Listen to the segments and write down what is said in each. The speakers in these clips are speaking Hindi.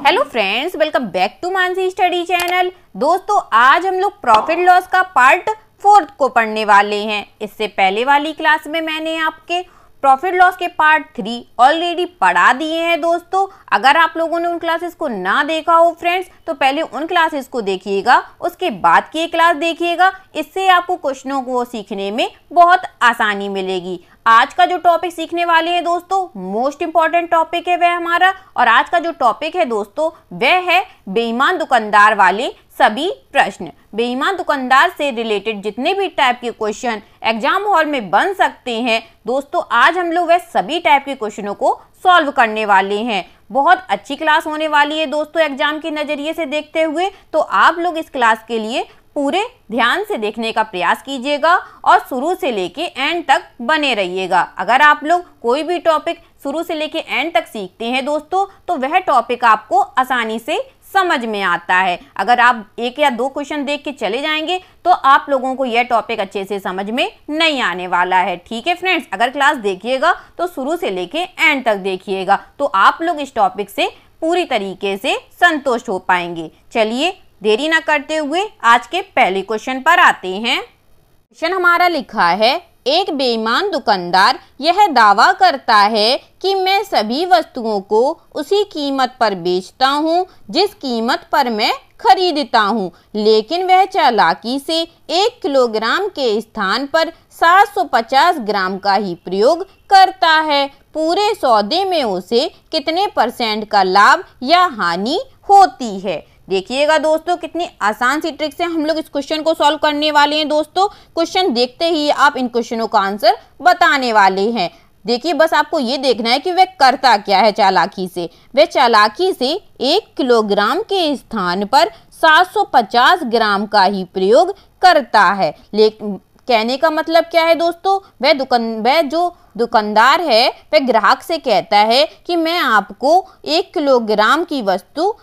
Hello friends, welcome back to Mansi study channel. दोस्तों, आज हम लोग प्रॉफिट लॉस का पार्ट 4 को पढ़ने वाले हैं। इससे पहले वाली क्लास में मैंने आपके प्रॉफिट लॉस के पार्ट 3 ऑलरेडी पढ़ा दिए हैं। दोस्तों, अगर आप लोगों ने उन क्लासेस को ना देखा हो फ्रेंड्स, तो पहले उन क्लासेस को देखिएगा, उसके बाद की क्लास देखिएगा। इससे आपको क्वेश्चनों को सीखने में बहुत आसानी मिलेगी। आज का जो टॉपिक सीखने वाले हैं दोस्तों, मोस्ट इंपॉर्टेंट टॉपिक है वह हमारा। और आज का जो टॉपिक है दोस्तों, वह है बेईमान दुकानदार वाले सभी प्रश्न। बेईमान दुकानदार से रिलेटेड जितने भी टाइप के क्वेश्चन एग्जाम हॉल में बन सकते हैं दोस्तों, आज हम लोग वह सभी टाइप के क्वेश्चनों को सॉल्व करने वाले हैं। बहुत अच्छी क्लास होने वाली है दोस्तों एग्जाम के नजरिए से देखते हुए। तो आप लोग इस क्लास के लिए पूरे ध्यान से देखने का प्रयास कीजिएगा और शुरू से लेके एंड तक बने रहिएगा। अगर आप लोग कोई भी टॉपिक शुरू से लेके एंड तक सीखते हैं दोस्तों, तो वह टॉपिक आपको आसानी से समझ में आता है। अगर आप एक या दो क्वेश्चन देख के चले जाएंगे तो आप लोगों को यह टॉपिक अच्छे से समझ में नहीं आने वाला है। ठीक है फ्रेंड्स, अगर क्लास देखिएगा तो शुरू से लेके एंड तक देखिएगा, तो आप लोग इस टॉपिक से पूरी तरीके से संतुष्ट हो पाएंगे। चलिए देरी ना करते हुए आज के पहले क्वेश्चन पर आते हैं। क्वेश्चन हमारा लिखा है, एक बेईमान दुकानदार यह दावा करता है कि मैं सभी वस्तुओं को उसी कीमत पर बेचता हूँ जिस कीमत पर मैं खरीदता हूँ, लेकिन वह चालाकी से 1 किलोग्राम के स्थान पर 750 ग्राम का ही प्रयोग करता है। पूरे सौदे में उसे कितने % का लाभ या हानि होती है? देखिएगा दोस्तों, कितनी आसान सी ट्रिक से हम लोग इस क्वेश्चन को सॉल्व करने वाले हैं। दोस्तों, क्वेश्चन देखते ही आप इन क्वेश्चनों का आंसर बताने वाले हैं। देखिए, बस आपको ये देखना है कि वह करता क्या है चालाकी से। वह चालाकी से 1 किलोग्राम के स्थान पर 750 ग्राम का ही प्रयोग करता है। लेकिन कहने का मतलब क्या है दोस्तों, वह जो दुकानदार है वह ग्राहक से कहता है कि मैं आपको 1 किलोग्राम की वस्तु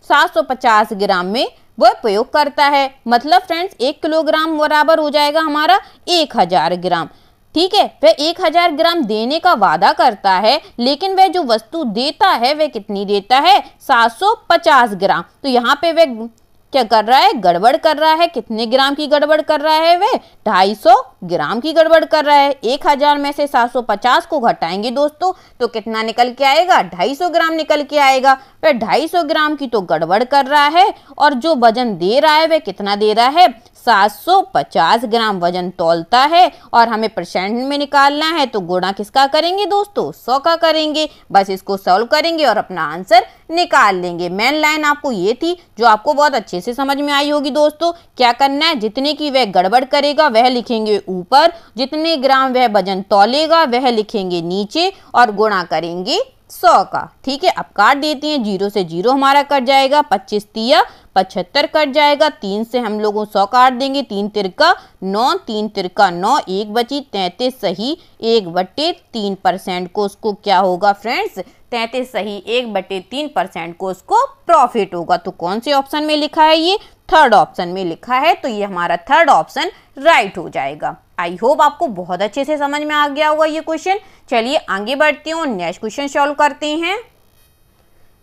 750 ग्राम में वह प्रयोग करता है। मतलब फ्रेंड्स, 1 किलोग्राम बराबर हो जाएगा हमारा 1000 ग्राम। ठीक है, वह 1000 ग्राम देने का वादा करता है, लेकिन वह जो वस्तु देता है वह कितनी देता है? 750 ग्राम। तो यहाँ पे वह क्या कर रहा है? गड़बड़ कर रहा है। कितने ग्राम की गड़बड़ कर रहा है? वह 250 ग्राम की गड़बड़ कर रहा है। 1000 में से 750 को घटाएंगे दोस्तों, तो कितना निकल के आएगा? 250 ग्राम निकल के आएगा। वह 250 ग्राम की तो गड़बड़ कर रहा है, और जो वजन दे रहा है वह कितना दे रहा है? 750 ग्राम वजन तौलता है। और हमें % में निकालना है, तो गुणा किसका करेंगे दोस्तों? 100 का करेंगे। बस इसको सॉल्व करेंगे और अपना आंसर निकाल लेंगे। मेन लाइन आपको ये थी जो आपको बहुत अच्छे से समझ में आई होगी दोस्तों। क्या करना है? जितने की वह गड़बड़ करेगा वह लिखेंगे ऊपर, जितने ग्राम वह वजन तौलेगा वह लिखेंगे नीचे, और गुणा करेंगे 100 का। ठीक है, अब काट देते हैं। 0 से 0 हमारा कट जाएगा, 25 तिया 75 कट जाएगा। 3 से हम लोगों 100 काट देंगे, 3 तिरका 9, 3 तिरका 9, 1 बची 33 सही 1/3% को उसको क्या होगा फ्रेंड्स? 33 सही 1/3% को उसको प्रॉफिट होगा। तो कौन से ऑप्शन में लिखा है? ये थर्ड ऑप्शन में लिखा है। तो ये हमारा थर्ड ऑप्शन राइट हो जाएगा। आई होप आपको बहुत अच्छे से समझ में आ गया होगा ये क्वेश्चन। चलिए आगे बढ़ते हैं और नेक्स्ट क्वेश्चन सॉल्व करते हैं।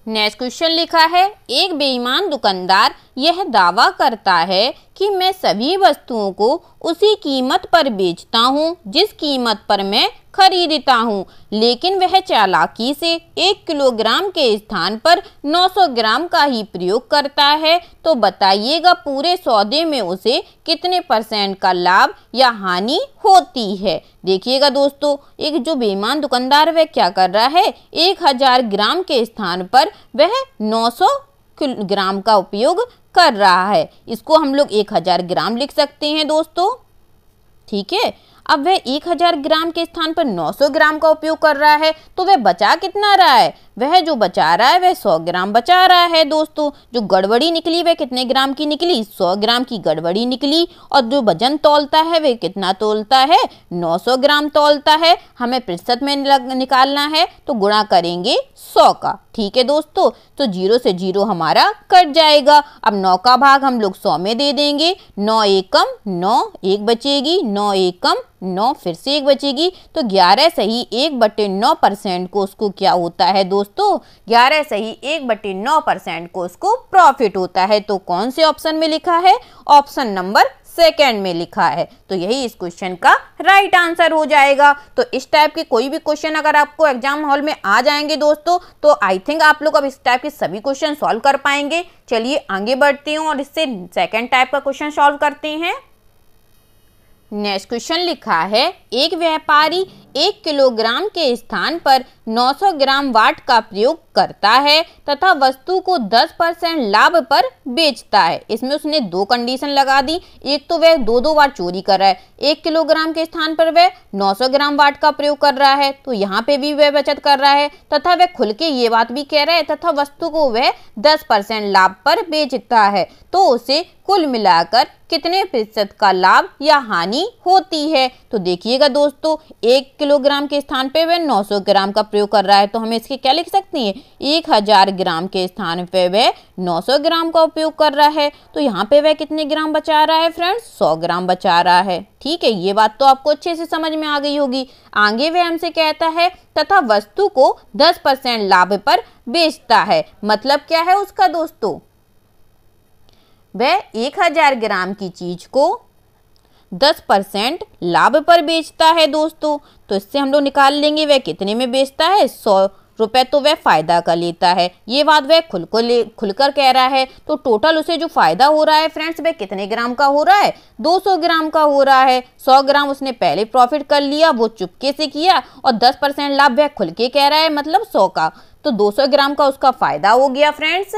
नेक्स्ट क्वेश्चन लिखा है, एक बेईमान दुकानदार यह दावा करता है कि मैं सभी वस्तुओं को उसी कीमत पर बेचता हूँ जिस कीमत पर मैं खरीदता हूँ, लेकिन वह चालाकी से 1 किलोग्राम के स्थान पर 900 ग्राम का ही प्रयोग करता है। तो बताइएगा पूरे सौदे में उसे कितने % का लाभ या हानि होती है? देखिएगा दोस्तों, एक जो बेईमान दुकानदार वह क्या कर रहा है? 1000 ग्राम के स्थान पर वह 900 ग्राम का उपयोग कर रहा है। इसको हम लोग 1000 ग्राम लिख सकते हैं दोस्तों। ठीक है, अब वह 1000 ग्राम के स्थान पर 900 ग्राम का उपयोग कर रहा है, तो वह बचा कितना रहा है? वह जो बचा रहा है वह 100 ग्राम बचा रहा है दोस्तों। जो गड़बड़ी निकली वह कितने ग्राम की निकली? 100 ग्राम की गड़बड़ी निकली। और जो वजन तौलता है वह कितना तौलता है? 900 ग्राम तौलता है। हमें प्रतिशत में निकालना है, तो गुणा करेंगे 100 का। ठीक है दोस्तों, तो 0 से 0 हमारा कट जाएगा। अब 9 का भाग हम लोग 100 में दे देंगे। 9 एकम 9, 1 बचेगी, 9 एकम 9, फिर से 1 बचेगी। तो 11 सही 1/9% को उसको क्या होता है दोस्तों? दोस्तों 11 सही 1/9% को उसको प्रॉफिट होता है। तो कौन से ऑप्शन में लिखा है? ऑप्शन नंबर सेकेंड में लिखा है। तो यही इस क्वेश्चन का राइट आंसर हो जाएगा। तो इस टाइप के कोई भी क्वेश्चन अगर आपको एग्जाम हॉल में आ जाएंगे दोस्तों, तो आई थिंक आप लोग अब इस टाइप के सभी क्वेश्चन सॉल्व कर पाएंगे। चलिए आगे बढ़ते हैं और इससे सेकेंड टाइप का क्वेश्चन सॉल्व करते हैं। नेक्स्ट क्वेश्चन लिखा है, एक व्यापारी 1 किलोग्राम के स्थान पर 900 ग्राम वाट का प्रयोग करता है तथा वस्तु को 10% लाभ पर बेचता है। इसमें उसने दो कंडीशन लगा दी। एक तो वह 2 बार चोरी कर रहा है, 1 किलोग्राम के स्थान पर वह 900 ग्राम वाट का प्रयोग कर रहा है, तो यहाँ पे भी वह बचत कर रहा है तथा वह खुल के ये बात भी कह रहा है तथा वस्तु को वह 10% लाभ पर बेचता है। तो उसे कुल मिलाकर कितने प्रतिशत का लाभ या हानि होती है? तो देखिएगा दोस्तों, 1 किलोग्राम के स्थान पे वह 900 ग्राम का प्रयोग कर रहा है, तो हमें इसके क्या लिख सकते हैं? 1000 ग्राम के स्थान पे वह 900 ग्राम का उपयोग कर रहा है, तो यहाँ पे वह कितने ग्राम बचा रहा है फ्रेंड्स? 100 ग्राम बचा रहा है। ठीक है, ये बात तो आपको अच्छे से समझ में आ गई होगी। आगे वह हमसे कहता है तथा वस्तु को 10% लाभ पर बेचता है। मतलब क्या है उसका दोस्तों? वह 1000 ग्राम की चीज को 10% लाभ पर बेचता है दोस्तों। तो इससे हम लोग निकाल लेंगे वह कितने में बेचता है? 100 रुपए तो वह फायदा का लेता है। ये बात वह खुलकर कह रहा है। तो टोटल उसे जो फायदा हो रहा है फ्रेंड्स, वह कितने ग्राम का हो रहा है? 200 ग्राम का हो रहा है। 100 ग्राम उसने पहले प्रॉफिट कर लिया, वो चुपके से किया, और 10% लाभ वह खुल के कह रहा है, मतलब 100 का। तो 200 ग्राम का उसका फायदा हो गया फ्रेंड्स।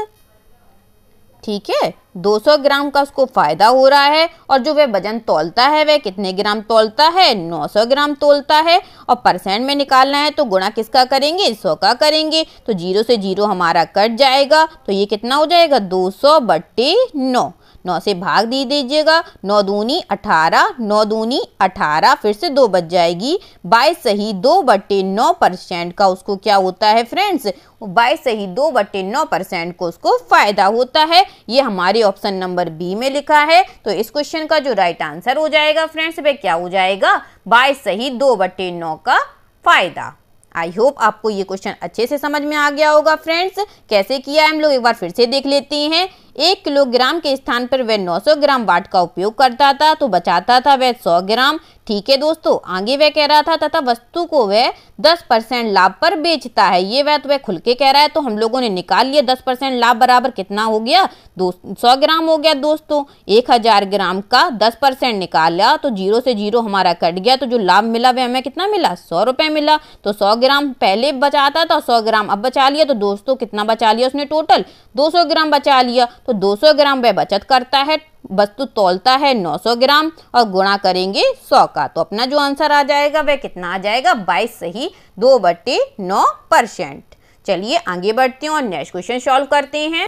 ठीक है, 200 ग्राम का उसको फायदा हो रहा है। और जो वह वजन तौलता है वह कितने ग्राम तौलता है? 900 ग्राम तौलता है। और परसेंट में निकालना है तो गुणा किसका करेंगे? 100 का करेंगे। तो 0 से 0 हमारा कट जाएगा, तो ये कितना हो जाएगा? 200/9। 9 से भाग दे दीजिएगा, 9 दूनी 18, 9 दूनी 18, फिर से 2 बच जाएगी। 22 सही 2/9% का उसको क्या होता है फ्रेंड्स? 22 सही 2/9% को उसको फायदा होता है। ये हमारे ऑप्शन नंबर बी में लिखा है। तो इस क्वेश्चन का जो राइट आंसर हो जाएगा फ्रेंड्स, वह क्या हो जाएगा? 22 सही 2/9 का फायदा। आई होप आपको ये क्वेश्चन अच्छे से समझ में आ गया होगा फ्रेंड्स। कैसे किया है हम लोग एक बार फिर से देख लेते हैं। 1 किलोग्राम के स्थान पर वह 900 ग्राम वाट का उपयोग करता था, तो बचाता था वह 100 ग्राम। ठीक है दोस्तों, आगे वह कह रहा था तथा वस्तु को वह 10% लाभ पर बेचता है। ये बात वह खुल के कह रहा है, तो हम लोगों ने निकाल लिया 10% लाभ बराबर कितना हो गया? 100 ग्राम हो गया दोस्तों। 1000 ग्राम का 10% निकाला तो 0 से 0 हमारा कट गया, तो जो लाभ मिला वह हमें कितना मिला? 100 रुपए मिला। तो 100 ग्राम पहले बचाता था, 100 ग्राम अब बचा लिया, तो दोस्तों कितना बचा लिया उसने? टोटल 200 ग्राम बचा लिया। तो 200 ग्राम वह बचत करता है, वस्तु तौलता है 900 ग्राम और गुणा करेंगे 100 का। तो अपना जो आंसर आ जाएगा वह कितना आ जाएगा? 22 सही 2/9%। चलिए आगे बढ़ते हैं और नेक्स्ट क्वेश्चन सॉल्व करते हैं।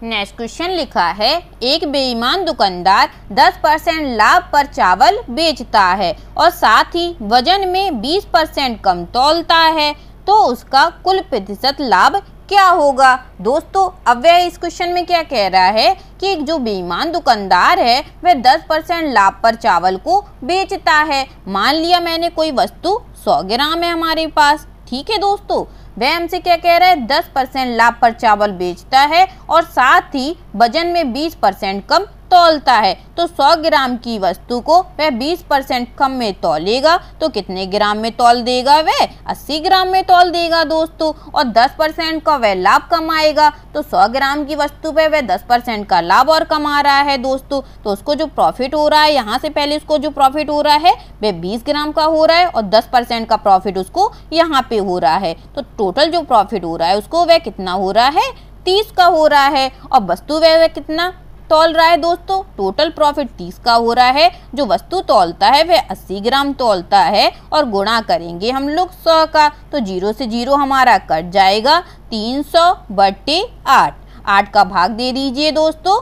नेक्स्ट क्वेश्चन लिखा है, एक बेईमान दुकानदार 10% लाभ पर चावल बेचता है और साथ ही वजन में 20% कम तौलता है, तो उसका कुल प्रतिशत लाभ क्या होगा? दोस्तों अब वह इस क्वेश्चन में क्या कह रहा है कि जो बेईमान दुकानदार है वह 10% लाभ पर चावल को बेचता है। मान लिया मैंने कोई वस्तु 100 ग्राम है हमारे पास। ठीक है दोस्तों, वह हमसे क्या कह रहा है? 10% लाभ पर चावल बेचता है और साथ ही वजन में 20% कम तौलता है। तो 100 ग्राम की वस्तु को वह 20% कम में तौलेगा, तो कितने ग्राम में तौल देगा? वह 80 ग्राम में तौल देगा दोस्तों। और 10% का वह लाभ कमाएगा, तो 100 ग्राम की वस्तु पे वह 10% का लाभ और कमा रहा है दोस्तों। तो उसको जो प्रॉफिट हो रहा है, यहाँ से पहले उसको जो प्रॉफिट हो रहा है वह 20 ग्राम का हो रहा है और 10% का प्रॉफिट उसको यहाँ पे हो रहा है। तो टोटल जो प्रॉफिट हो रहा है उसको वह कितना हो रहा है? 30 का हो रहा है। और वस्तु वह कितना तौल रहा है दोस्तों? टोटल प्रॉफिट 30 का हो रहा है। जो वस्तु तौलता है वह 80 ग्राम तौलता है और गुणा करेंगे हम लोग 100 का, तो 0 से 0 हमारा कट जाएगा। 300/8। 8 का भाग दे दीजिए दोस्तों,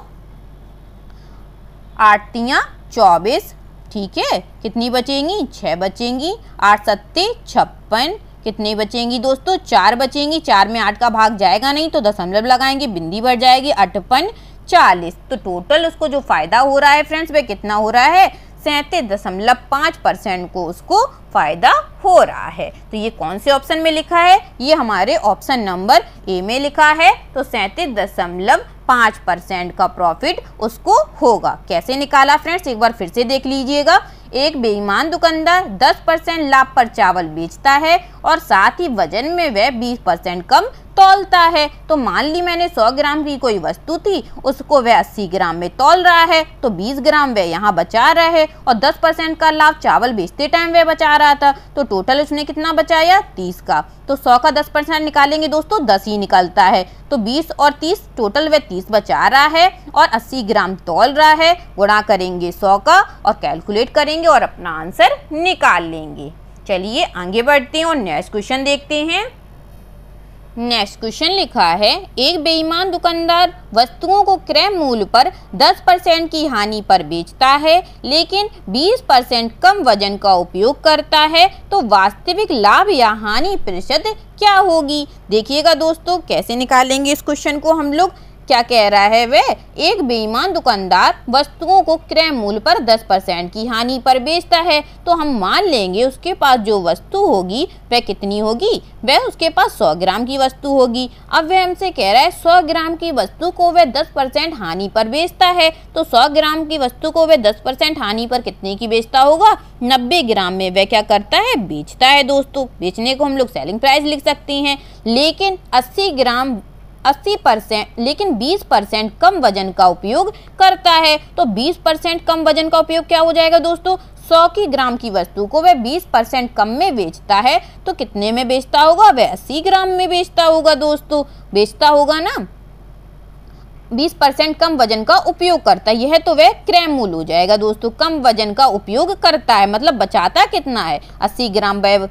8 तियां 24। ठीक है, कितनी बचेंगी? 6 बचेंगी। 8 सत्ते 56। कितने बचेंगी दोस्तों? 4 बचेंगी। 4 में 8 का भाग जाएगा नहीं, तो दशमलव लगाएंगे, बिंदी बढ़ जाएगी। 8 × 5 = 40। तो टोटल उसको जो फायदा हो रहा है फ्रेंड्स वह कितना हो रहा है? 37.5% को उसको फायदा हो रहा है। तो ये कौन से ऑप्शन में लिखा है? ये हमारे ऑप्शन नंबर ए में लिखा है। तो 37.5% का प्रॉफिट उसको होगा। कैसे निकाला फ्रेंड्स, एक बार फिर से देख लीजिएगा। एक बेईमान दुकानदार 10% लाभ पर चावल बेचता है और साथ ही वजन में वह 20% कम तौलता है। तो मान ली मैंने 100 ग्राम की कोई वस्तु थी, उसको वह 80 ग्राम में तौल रहा है, तो 20 ग्राम वह यहाँ बचा रहा है और 10% का लाभ चावल बेचते टाइम वह बचा रहा था। तो टोटल उसने कितना बचाया? 30 का। तो 100 का 10% निकालेंगे दोस्तों, 10 ही निकलता है। तो 20 और 30 टोटल वह 30 बचा रहा है और 80 ग्राम तौल रहा है। गुणा करेंगे 100 का और कैलकुलेट करेंगे और अपना आंसर निकाल लेंगे। चलिए आगे बढ़ते हैं और नेक्स्ट क्वेश्चन देखते हैं। नेक्स्ट क्वेश्चन लिखा है, एक बेईमान दुकानदार वस्तुओं को क्रय मूल्य पर 10% की हानि पर बेचता है, लेकिन 20% कम वजन का उपयोग करता है। तो वास्तविक लाभ या हानि प्रतिशत क्या होगी? देखिएगा दोस्तों, कैसे निकालेंगे इस क्वेश्चन को हम लोग। क्या कह रहा है वह? एक बेईमान दुकानदार वस्तुओं को क्रय मूल्य पर 10% की हानि पर बेचता है। तो हम मान लेंगे उसके पास जो वस्तु होगी वह कितनी होगी? वह उसके पास 100 ग्राम की वस्तु होगी। अब वह हमसे कह रहा है 100 ग्राम की वस्तु को वह 10% हानि पर बेचता है। तो 100 ग्राम की वस्तु को वह 10% हानि पर कितने की बेचता होगा? 90 ग्राम में वह क्या करता है? बेचता है दोस्तों। बेचने को हम लोग सेलिंग प्राइस लिख सकते हैं। लेकिन 20% कम वजन का उपयोग करता है। तो 20% कम वजन का उपयोग क्या हो जाएगा दोस्तों? 100 की ग्राम की वस्तु को वह 20% कम में बेचता है। तो कितने में बेचता होगा? वह 80 ग्राम में बेचता होगा दोस्तों। बेचता होगा ना, 20% कम वजन का उपयोग करता है। यह तो वह क्रय मूल्य हो जाएगा दोस्तों। कम वजन का उपयोग करता है मतलब बचाता कितना है? 80 ग्राम वह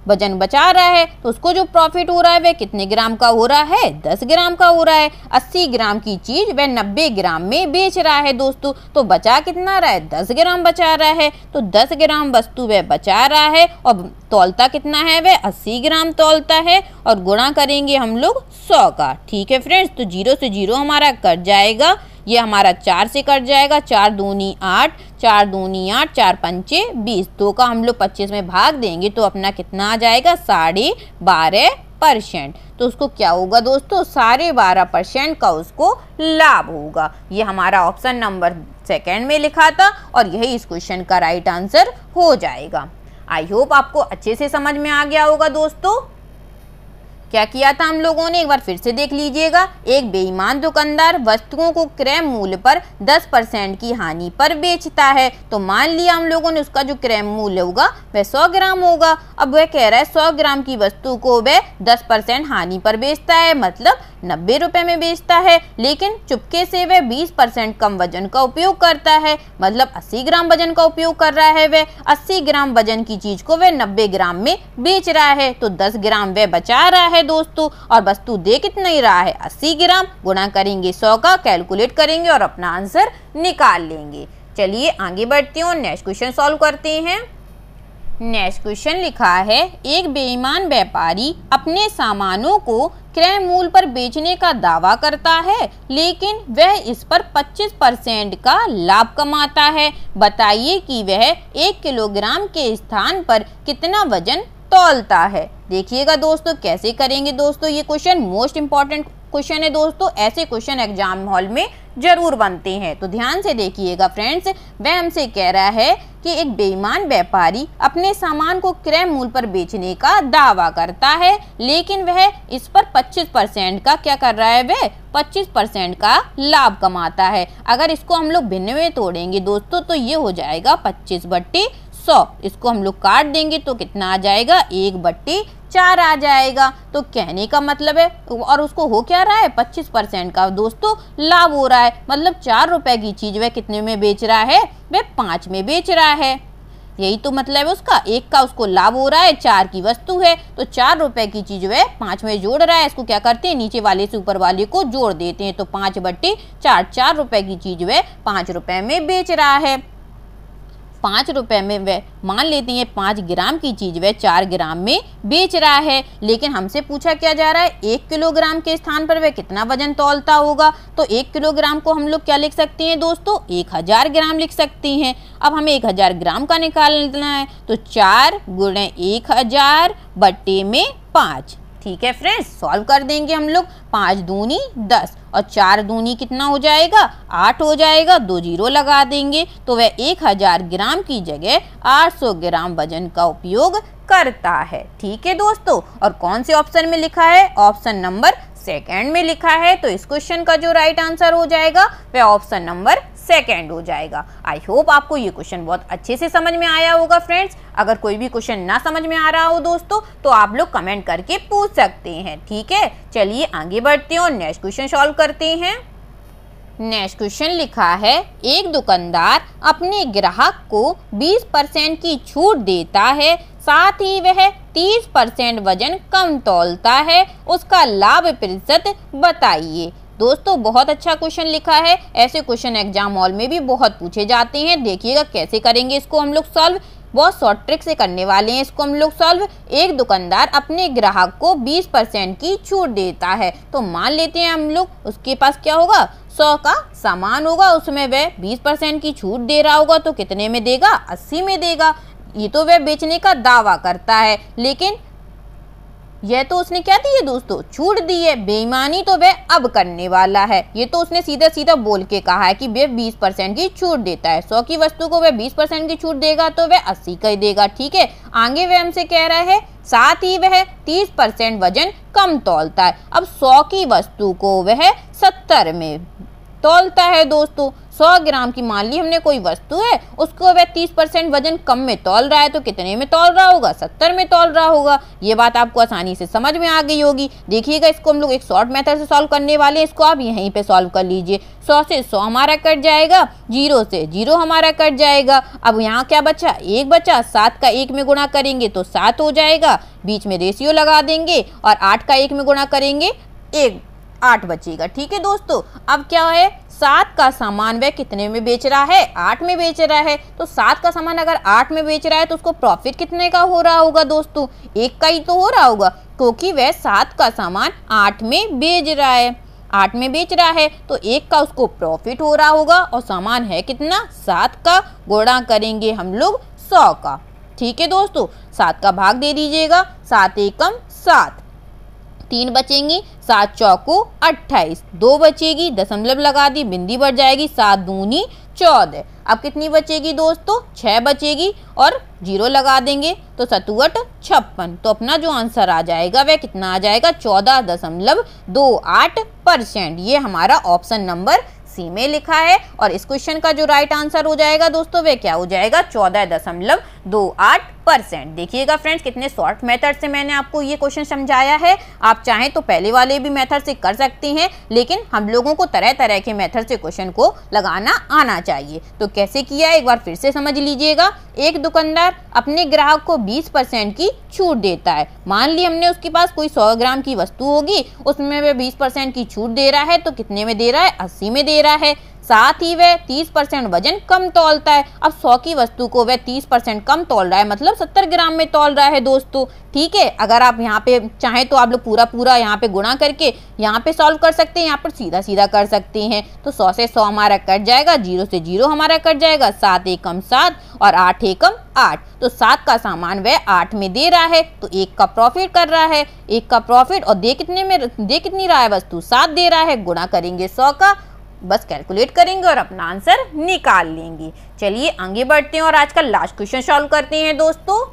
वजन बचा रहा है। तो उसको जो प्रॉफिट हो रहा है वह कितने ग्राम का हो रहा है? 10 ग्राम का हो रहा है। 80 ग्राम की चीज वह 90 ग्राम में बेच रहा है दोस्तों। तो बचा कितना रहा है? 10 ग्राम बचा रहा है। तो 10 ग्राम वस्तु वह बचा रहा है और तौलता कितना है? वह 80 ग्राम तौलता है और गुणा करेंगे हम लोग 100 का। ठीक है फ्रेंड्स, तो 0 से 0 हमारा कट जाएगा। ये हमारा 4 से कट जाएगा। 4 दूनी 8, 4 दूनी 8, 4 पंचे 20। 2 का हम लोग 25 में भाग देंगे तो अपना कितना आ जाएगा? 12.5%। तो उसको क्या होगा दोस्तों? 12.5% का उसको लाभ होगा। ये हमारा ऑप्शन नंबर सेकंड में लिखा था और यही इस क्वेश्चन का राइट आंसर हो जाएगा। आई होप आपको अच्छे से समझ में आ गया होगा दोस्तों। क्या किया था हम लोगों ने, एक बार फिर से देख लीजिएगा। एक बेईमान दुकानदार वस्तुओं को क्रय मूल्य पर 10% की हानि पर बेचता है। तो मान लिया हम लोगों ने उसका जो क्रय मूल्य होगा वह 100 ग्राम होगा। अब वह कह रहा है 100 ग्राम की वस्तु को वह 10% हानि पर बेचता है, मतलब 90 रुपए में बेचता है। लेकिन चुपके से वह 20% कम वजन का उपयोग करता है, मतलब 80 ग्राम वजन का उपयोग कर रहा है। वह 80 ग्राम वजन की चीज को वह 90 ग्राम में बेच रहा है। तो 10 ग्राम वह बचा रहा है दोस्तों और वस्तु दे कितना ही रहा है? 80 ग्राम। गुणा करेंगे 100 का, कैलकुलेट करेंगे और अपना आंसर निकाल लेंगे। चलिए आगे बढ़ते हैं और नेक्स्ट क्वेश्चन सॉल्व करते हैं। नेक्स्ट क्वेश्चन लिखा है, एक बेईमान व्यापारी अपने सामानों को क्रय मूल्य पर बेचने का दावा करता है, लेकिन वह इस पर 25% का लाभ कमाता है। बताइए कि वह 1 किलोग्राम के स्थान पर कितना वजन तौलता है। देखिएगा दोस्तों कैसे करेंगे दोस्तों। ये क्वेश्चन मोस्ट इंपॉर्टेंट क्वेश्चन है दोस्तों। ऐसे क्वेश्चन एग्जाम हॉल में जरूर बनते हैं, तो ध्यान से देखिएगा फ्रेंड्स। वह हमसे कह रहा है कि एक बेईमान व्यापारी अपने सामान को क्रय मूल्य पर बेचने का दावा करता है, लेकिन वह इस पर 25% का क्या कर रहा है? वह 25% का लाभ कमाता है। अगर इसको हम लोग भिन्न में तोड़ेंगे दोस्तों तो ये हो जाएगा 25/100। इसको हम लोग काट देंगे तो कितना आ जाएगा? 1/4 आ जाएगा। तो कहने का मतलब है, और उसको हो क्या रहा है? 25% का दोस्तों लाभ हो रहा है। मतलब 4 रुपए की चीज वह कितने में बेच रहा है? वह 5 में बेच रहा है। यही तो मतलब है उसका। 1 का उसको लाभ हो रहा है, 4 की वस्तु है, तो 4 रुपए की चीज वह 5 में जोड़ रहा है। इसको क्या करते हैं? नीचे वाले से ऊपर वाले को जोड़ देते हैं। तो 5/4, 4 रुपए की चीज वह 5 रुपए में बेच रहा है। ₹5 में वह मान लेते हैं 5 ग्राम की चीज वह 4 ग्राम में बेच रहा है, लेकिन हमसे पूछा क्या जा रहा है 1 किलोग्राम के स्थान पर वह कितना वजन तौलता होगा। तो 1 किलोग्राम को हम लोग क्या लिख सकते हैं दोस्तों, 1000 ग्राम लिख सकते हैं। अब हमें 1000 ग्राम का निकालना है, तो 4 गुणे 1000 बट्टे में 5। ठीक है फ्रेंड्स, सॉल्व कर देंगे हम लोग। 5 दूनी 10 और 4 दूनी कितना हो जाएगा, 8 हो जाएगा। 2 जीरो लगा देंगे तो वह 1000 ग्राम की जगह 800 ग्राम वजन का उपयोग करता है। ठीक है दोस्तों, और कौन से ऑप्शन में लिखा है, ऑप्शन नंबर सेकंड में लिखा है। तो इस क्वेश्चन का जो राइट आंसर हो जाएगा वह ऑप्शन नंबर सेकंड हो जाएगा। आई होप आपको ये क्वेश्चन बहुत अच्छे से समझ में आया होगा फ्रेंड्स। अगर कोई भी क्वेश्चन ना समझ में आ रहा हो दोस्तों तो आप लोग कमेंट करके पूछ सकते हैं। ठीक है, चलिए आगे बढ़ते हैं और नेक्स्ट क्वेश्चन सॉल्व करते हैं। नेक्स्ट क्वेश्चन लिखा है, एक दुकानदार अपने ग्राहक को 20% की छूट देता है, साथ ही वह 30% वजन कम तौलता है, उसका लाभ प्रतिशत बताइए। दोस्तों बहुत अच्छा क्वेश्चन लिखा है। ऐसे क्वेश्चन एग्जाम हॉल में भी बहुत पूछे जाते हैं। देखिएगा कैसे करेंगे इसको हम लोग सॉल्व, बहुत शॉर्ट ट्रिक से करने वाले हैं इसको हम लोग सॉल्व। एक दुकानदार अपने ग्राहक को 20% की छूट देता है, तो मान लेते हैं हम लोग उसके पास क्या होगा, 100 का सामान होगा, उसमें वह 20% की छूट दे रहा होगा, तो कितने में देगा, 80 में देगा। ये तो वह बेचने का दावा करता है, लेकिन यह तो उसने क्या दी है दोस्तों, छूट दी है। बेईमानी तो वह अब करने वाला है। ये तो उसने सीधा सीधा बोल के कहा है कि वह 20% की छूट देता है। 100 की वस्तु को वह 20% की छूट देगा तो वह 80 का ही देगा। ठीक है, आगे वह हमसे कह रहा है साथ ही वह 30% वजन कम तौलता है। अब 100 की वस्तु को वह 70 में तौलता है दोस्तों। 100 ग्राम की मान ली हमने कोई वस्तु है, उसको वह 30% वजन कम में तौल रहा है, तो कितने में तौल रहा होगा, 70 में तौल रहा होगा। ये बात आपको आसानी से समझ में आ गई होगी। देखिएगा इसको हम लोग एक शॉर्ट मेथड से सॉल्व करने वाले हैं। इसको आप यहीं पे सॉल्व कर लीजिए। 100 से 100 हमारा कट जाएगा, 0 से 0 हमारा कट जाएगा। अब यहाँ क्या बचा, 1 बचा। 7 का 1 में गुणा करेंगे तो 7 हो जाएगा, बीच में रेशियो लगा देंगे, और 8 का 1 में गुणा करेंगे 8 बचेगा। ठीक है दोस्तों, अब क्या है, 7 का सामान वह कितने में बेच रहा है, 8 में बेच रहा है। तो 7 का सामान अगर 8 में बेच रहा है तो उसको प्रॉफिट कितने का हो रहा होगा दोस्तों, 1 का ही तो हो रहा होगा, क्योंकि वह 7 का सामान 8 में बेच रहा है। 8 में बेच रहा है तो 1 का उसको प्रॉफिट हो रहा होगा, और सामान है कितना, 7 का, गुणा करेंगे हम लोग 100 का। ठीक है दोस्तों, 7 का भाग दे दीजिएगा, 7 एकम 7, 3 बचेंगी, 7 चौको 28, 2 बचेगी, दशमलव लगा दी, बिंदी बढ़ जाएगी, 7 दूनी 14। अब कितनी बचेगी दोस्तों, 6 बचेगी, और 0 लगा देंगे तो 7 56। तो अपना जो आंसर आ जाएगा वह कितना आ जाएगा, 14.28%। ये हमारा ऑप्शन नंबर सी में लिखा है। और इस क्वेश्चन का जो राइट आंसर हो जाएगा दोस्तों वह क्या हो जाएगा, 14.28%। देखिएगा फ्रेंड्स कितने शॉर्ट मेथड से मैंने आपको ये क्वेश्चन समझाया है। आप चाहें तो पहले वाले भी मेथड से कर सकते हैं, लेकिन हम लोगों को तरह तरह के मेथड से क्वेश्चन को लगाना आना चाहिए। तो कैसे किया एक बार फिर से समझ लीजिएगा। एक दुकानदार अपने ग्राहक को 20% की छूट देता है। मान ली हमने उसके पास कोई 100 ग्राम की वस्तु होगी, उसमें वह 20% की छूट दे रहा है, तो कितने में दे रहा है, 80 में दे रहा है। साथ ही वह 30% वजन कम तौलता है। अब 100 की वस्तु को वह 30% कम तौल रहा है, मतलब 70 ग्राम में तौल रहा है दोस्तों। ठीक है, अगर आप यहाँ पे चाहें तो आप लोग पूरा यहाँ पे गुणा करके यहाँ पे सॉल्व कर सकते हैं, यहाँ पर सीधा सीधा कर सकते हैं। तो 100 से 100 हमारा कट जाएगा, 0 से 0 हमारा कट जाएगा, 7 एकम 7 और 8 एकम 8। तो 7 का सामान वह 8 में दे रहा है, तो 1 का प्रॉफिट कर रहा है, 1 का प्रॉफिट, और दे कितनी रहा है वस्तु, 7 दे रहा है। गुणा करेंगे 100 का, बस कैलकुलेट करेंगे और अपना आंसर निकाल लेंगे। चलिए आगे बढ़ते हैं और आज का लास्ट क्वेश्चन सॉल्व करते हैं दोस्तों।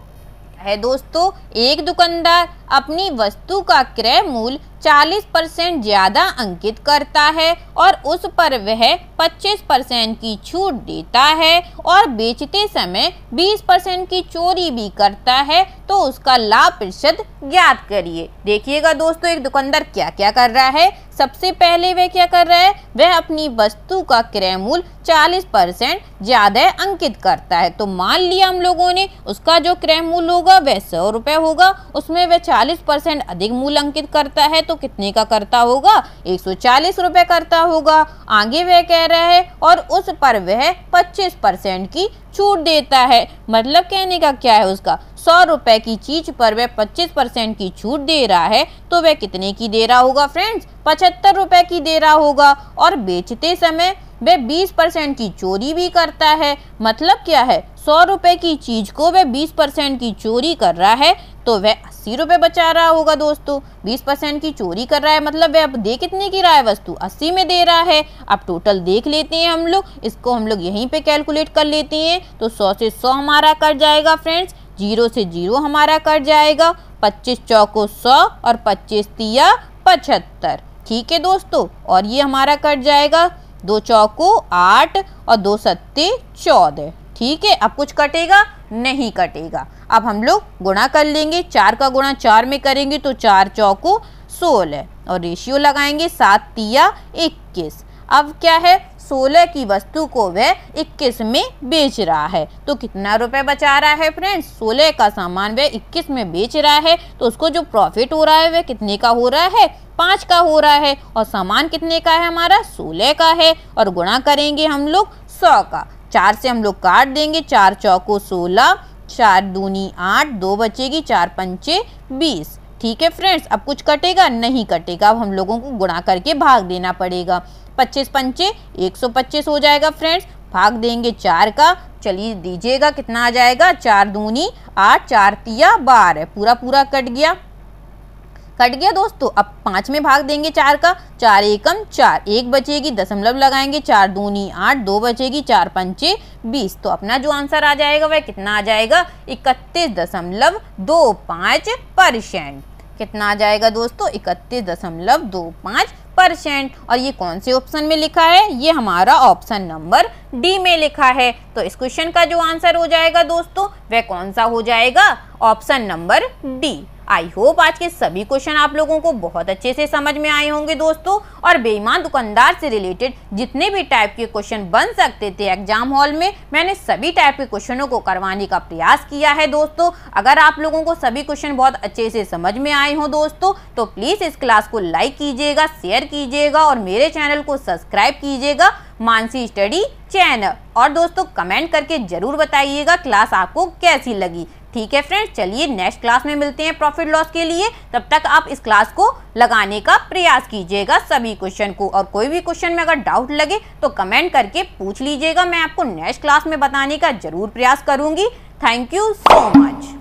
एक दुकानदार अपनी वस्तु का क्रय मूल्य 40% ज्यादा अंकित करता है और उस पर वह 25% की छूट देता है और बेचते समय 20% की चोरी भी करता है, तो उसका लाभ प्रतिशत ज्ञात करिए। देखिएगा दोस्तों, एक दुकानदार क्या क्या कर रहा है। सबसे पहले वह क्या कर रहा है, वह अपनी वस्तु का क्रय मूल्य 40% ज्यादा अंकित करता है। तो मान लिया हम लोगों ने उसका जो क्रय मूल्य होगा वह 100 रुपये होगा, उसमें वह 40% अधिक मूल अंकित करता है तो कितने का करता होगा? 140 रुपए करता होगा। आगे वह कह रहा है और उस पर वह 25% की छूट देता है। मतलब कहने का क्या है उसका, 100 रुपए की चीज पर वह 25% की छूट दे रहा है तो वह कितने की दे रहा होगा फ्रेंड्स? 75 रुपए की दे रहा होगा। और बेचते समय वह 20% की चोरी भी करता है। मतलब क्या है, 100 रुपए की चीज को वह 20% की चोरी कर रहा है तो वह 80 रुपए बचा रहा होगा दोस्तों। 20% की चोरी कर रहा है मतलब वह अब दे कितने की रहा है वस्तु? 80 में दे रहा है। अब टोटल देख लेते हैं हम लोग, इसको हम लोग यहीं पे कैलकुलेट कर लेते हैं। तो 100 से 100 हमारा कट जाएगा फ्रेंड्स, 0 से 0 हमारा कट जाएगा, 25 चौको 100 और 25 तिया 75। ठीक है दोस्तों, और ये हमारा कट जाएगा 2 चौको 8 और 2 सत्ते 14। ठीक है, अब कुछ कटेगा? नहीं कटेगा। अब हम लोग गुणा कर लेंगे, 4 का गुणा 4 में करेंगे तो 4 चौको 16 और रेशियो लगाएंगे 7 तिया 21। अब क्या है, 16 की वस्तु को वह 21 में बेच रहा है तो कितना रुपए बचा रहा है फ्रेंड्स? 16 का सामान वह 21 में बेच रहा है तो उसको जो प्रॉफिट हो रहा है वह कितने का हो रहा है? 5 का हो रहा है। और सामान कितने का है हमारा? 16 का है। और गुणा करेंगे हम लोग 100 का, 4 से हम लोग काट देंगे, 4 चौको 16, 4 दूनी 8, 2 बचेगी, 4 पंचे 20। ठीक है फ्रेंड्स, अब कुछ कटेगा? नहीं कटेगा। अब हम लोगों को गुणा करके भाग देना पड़ेगा। 25 पंचे 125 हो जाएगा फ्रेंड्स, भाग देंगे 4 का। चलिए दीजिएगा, कितना आ जाएगा? 4 दूनी 8, 4 तिया 12, पूरा पूरा कट गया दोस्तों। अब 5 में भाग देंगे 4 का, 4 एकम 4, 1 बचेगी, दशमलव लगाएंगे, 4 दूनी 8, 2 बचेगी, 4 पंचे 20। तो अपना जो आंसर आ जाएगा वह कितना आ जाएगा? 31.25%। कितना आ जाएगा दोस्तों? 31.25%। और ये कौन से ऑप्शन में लिखा है? ये हमारा ऑप्शन नंबर डी में लिखा है। तो इस क्वेश्चन का जो आंसर हो जाएगा दोस्तों वह कौन सा हो जाएगा? Option number D. I hope आज के सभी क्वेश्चन आप लोगों को बहुत अच्छे से समझ में आए होंगे दोस्तों। और बेईमान दुकानदार से रिलेटेड जितने भी टाइप के क्वेश्चन बन सकते थे एग्जाम हॉल में, मैंने सभी टाइप के क्वेश्चनों को करवाने का प्रयास किया है दोस्तों। अगर आप लोगों को सभी क्वेश्चन बहुत अच्छे से समझ में आए हो दोस्तों तो प्लीज इस क्लास को लाइक कीजिएगा, शेयर कीजिएगा और मेरे चैनल को सब्सक्राइब कीजिएगा, मानसी स्टडी चैनल। और दोस्तों कमेंट करके जरूर बताइएगा क्लास आपको कैसी लगी। ठीक है फ्रेंड्स, चलिए नेक्स्ट क्लास में मिलते हैं प्रॉफिट लॉस के लिए। तब तक आप इस क्लास को लगाने का प्रयास कीजिएगा सभी क्वेश्चन को। और कोई भी क्वेश्चन में अगर डाउट लगे तो कमेंट करके पूछ लीजिएगा, मैं आपको नेक्स्ट क्लास में बताने का जरूर प्रयास करूंगी। Thank you so much.